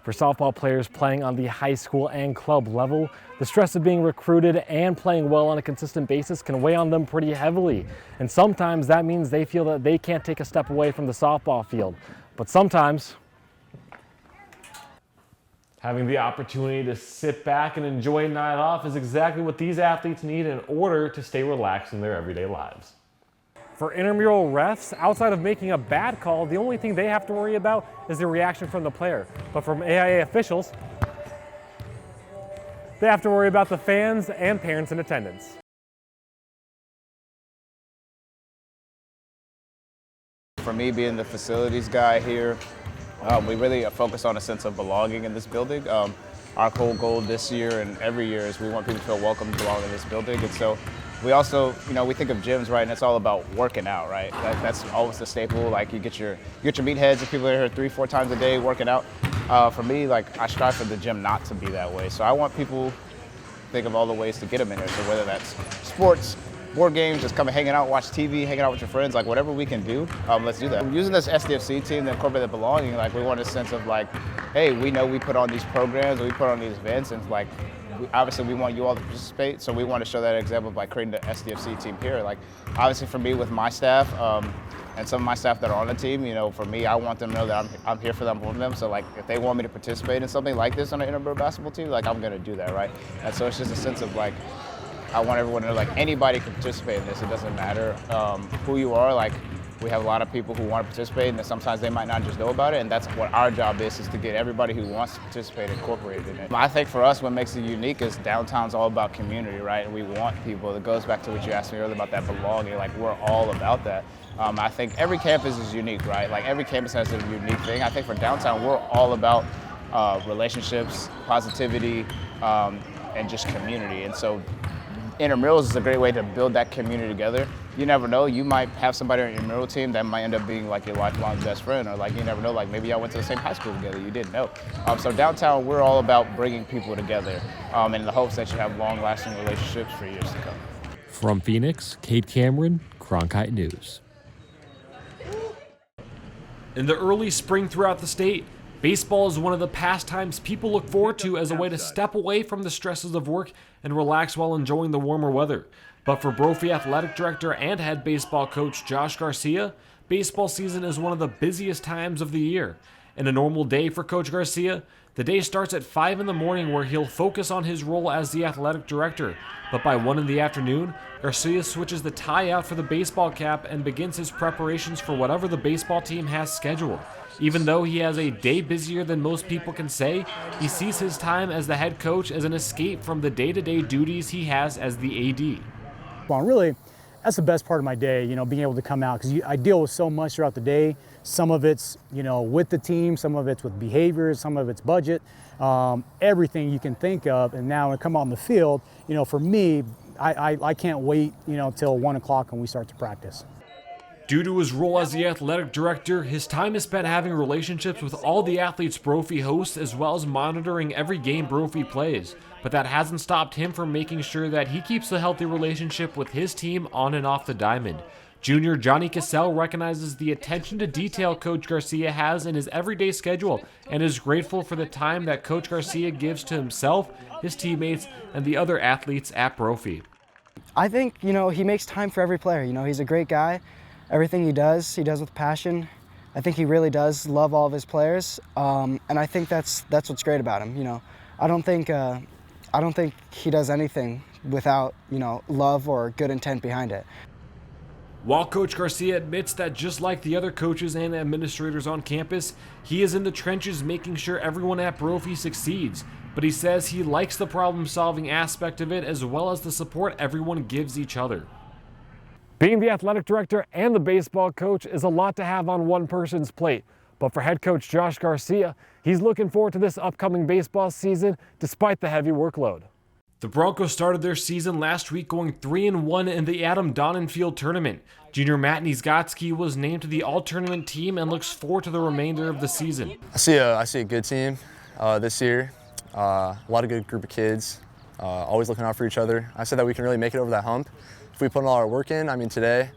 For softball players playing on the high school and club level, the stress of being recruited and playing well on a consistent basis can weigh on them pretty heavily. And sometimes that means they feel that they can't take a step away from the softball field. But sometimes having the opportunity to sit back and enjoy a night off is exactly what these athletes need in order to stay relaxed in their everyday lives. For intramural refs, outside of making a bad call, the only thing they have to worry about is the reaction from the player. But from AIA officials, they have to worry about the fans and parents in attendance. For me, being the facilities guy here, we really focus on a sense of belonging in this building. Our whole goal this year and every year is we want people to feel welcome to belong in this building. And so we also, we think of gyms, right, and it's all about working out, right? That's always the staple. Like you get your meatheads, if people are here 3-4 times a day working out. For me, like I strive for the gym not to be that way. So I want people to think of all the ways to get them in there. So whether that's sports, board games, just come and hanging out, watch TV, hanging out with your friends, like whatever we can do, let's do that. Using this SDFC team to incorporate the belonging, like we want a sense of like, hey, we know we put on these programs, we put on these events, and like, obviously we want you all to participate, so we want to show that example by creating the SDFC team here. Like, obviously for me with my staff, and some of my staff that are on the team, for me, I want them to know that I'm here for them, for them. So like, if they want me to participate in something like this on an intramural basketball team, like I'm gonna do that, right? And so it's just a sense of like, I want everyone to know like anybody can participate in this. It doesn't matter who you are. Like we have a lot of people who want to participate, and sometimes they might not just know about it. And that's what our job is to get everybody who wants to participate incorporated in it. I think for us, what makes it unique is downtown's all about community, right? And we want people. It goes back to what you asked me earlier about that belonging. Like we're all about that. I think every campus is unique, right? Like every campus has a unique thing. I think for downtown, we're all about relationships, positivity, and just community. And so intramurals is a great way to build that community together. You never know, you might have somebody on your intramural team that might end up being like your lifelong best friend, or like you never know, like maybe y'all went to the same high school together, you didn't know. So downtown, we're all about bringing people together in the hopes that you have long-lasting relationships for years to come. From Phoenix, Kade Cameron, Cronkite News. In the early spring throughout the state, baseball is one of the pastimes people look forward to as a way to step away from the stresses of work and relax while enjoying the warmer weather. But for Brophy Athletic Director and head baseball coach Josh Garcia, baseball season is one of the busiest times of the year. In a normal day for Coach Garcia, the day starts at 5 in the morning where he'll focus on his role as the athletic director. But by 1 in the afternoon, Garcia switches the tie out for the baseball cap and begins his preparations for whatever the baseball team has scheduled. Even though he has a day busier than most people can say, he sees his time as the head coach as an escape from the day-to-day duties he has as the AD. Well, really, that's the best part of my day, being able to come out, because I deal with so much throughout the day. Some of it's, with the team, some of it's with behaviors, some of it's budget, everything you can think of. And now when I come out on the field, for me, I can't wait, till 1 o'clock when we start to practice. Due to his role as the athletic director, his time is spent having relationships with all the athletes Brophy hosts, as well as monitoring every game Brophy plays. But that hasn't stopped him from making sure that he keeps a healthy relationship with his team on and off the diamond. Junior Johnny Cassell recognizes the attention to detail Coach Garcia has in his everyday schedule and is grateful for the time that Coach Garcia gives to himself, his teammates, and the other athletes at Brophy. I think, he makes time for every player. He's a great guy. Everything he does with passion. I think he really does love all of his players, and I think that's what's great about him. I don't think he does anything without love or good intent behind it. While Coach Garcia admits that just like the other coaches and administrators on campus, he is in the trenches making sure everyone at Brophy succeeds. But he says he likes the problem-solving aspect of it as well as the support everyone gives each other. Being the athletic director and the baseball coach is a lot to have on one person's plate. But for head coach Josh Garcia, he's looking forward to this upcoming baseball season despite the heavy workload. The Broncos started their season last week going 3-1 in the Adam Donenfield tournament. Junior Matt Niezgotsky was named to the all-tournament team and looks forward to the remainder of the season. I see a good team this year. A lot of good group of kids, always looking out for each other. I said that we can really make it over that hump if we put all our work in. I mean, today,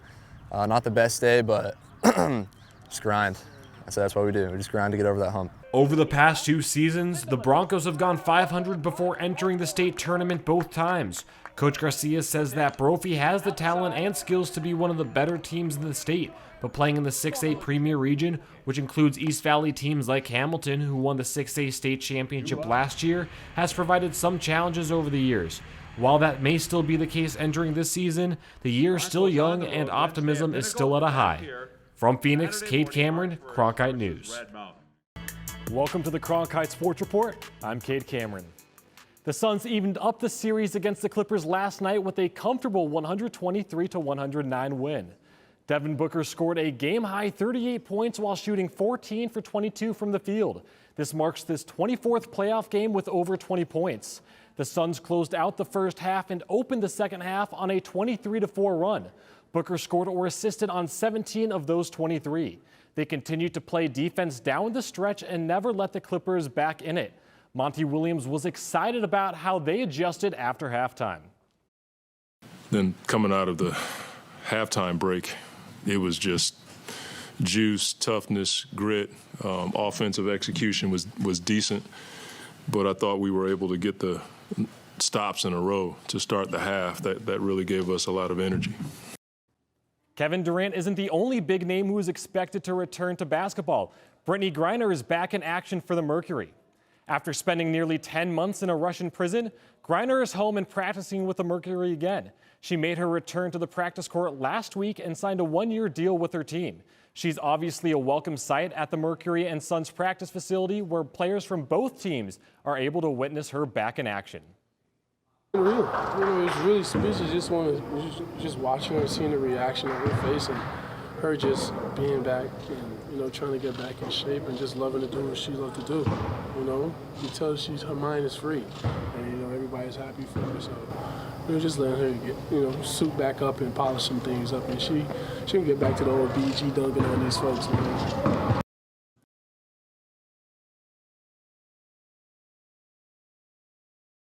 not the best day, but just grind. I said that's what we do. We just grind to get over that hump. Over the past 2 seasons, the Broncos have gone 500 before entering the state tournament both times. Coach Garcia says that Brophy has the talent and skills to be one of the better teams in the state, but playing in the 6A Premier Region, which includes East Valley teams like Hamilton, who won the 6A state championship last year, has provided some challenges over the years. While that may still be the case entering this season, the year is still young and optimism is still at a high. From Phoenix, Kade Cameron, Cronkite News. Welcome to the Cronkite Sports Report. I'm Kade Cameron. The Suns evened up the series against the Clippers last night with a comfortable 123-109 win. Devin Booker scored a game-high 38 points while shooting 14 for 22 from the field. This marks his 24th playoff game with over 20 points. The Suns closed out the first half and opened the second half on a 23-4 run. Booker scored or assisted on 17 of those 23. They continued to play defense down the stretch and never let the Clippers back in it. Monty Williams was excited about how they adjusted after halftime. Then coming out of the halftime break, it was just juice, toughness, grit. Offensive execution was decent, but I thought we were able to get the stops in a row to start the half. That really gave us a lot of energy. Kevin Durant isn't the only big name who is expected to return to basketball. Brittany Griner is back in action for the Mercury. After spending nearly 10 months in a Russian prison, Griner is home and practicing with the Mercury again. She made her return to the practice court last week and signed a 1-year deal with her team. She's obviously a welcome sight at the Mercury and Suns practice facility where players from both teams are able to witness her back in action. Real. It's really speechless. Just watching her, seeing the reaction on her face, and her just being back and trying to get back in shape and just loving to do what she loves to do. You tell her mind is free, and everybody's happy for her. So just letting her get suit back up and polish some things up, and she can get back to the old BG dunking on these folks.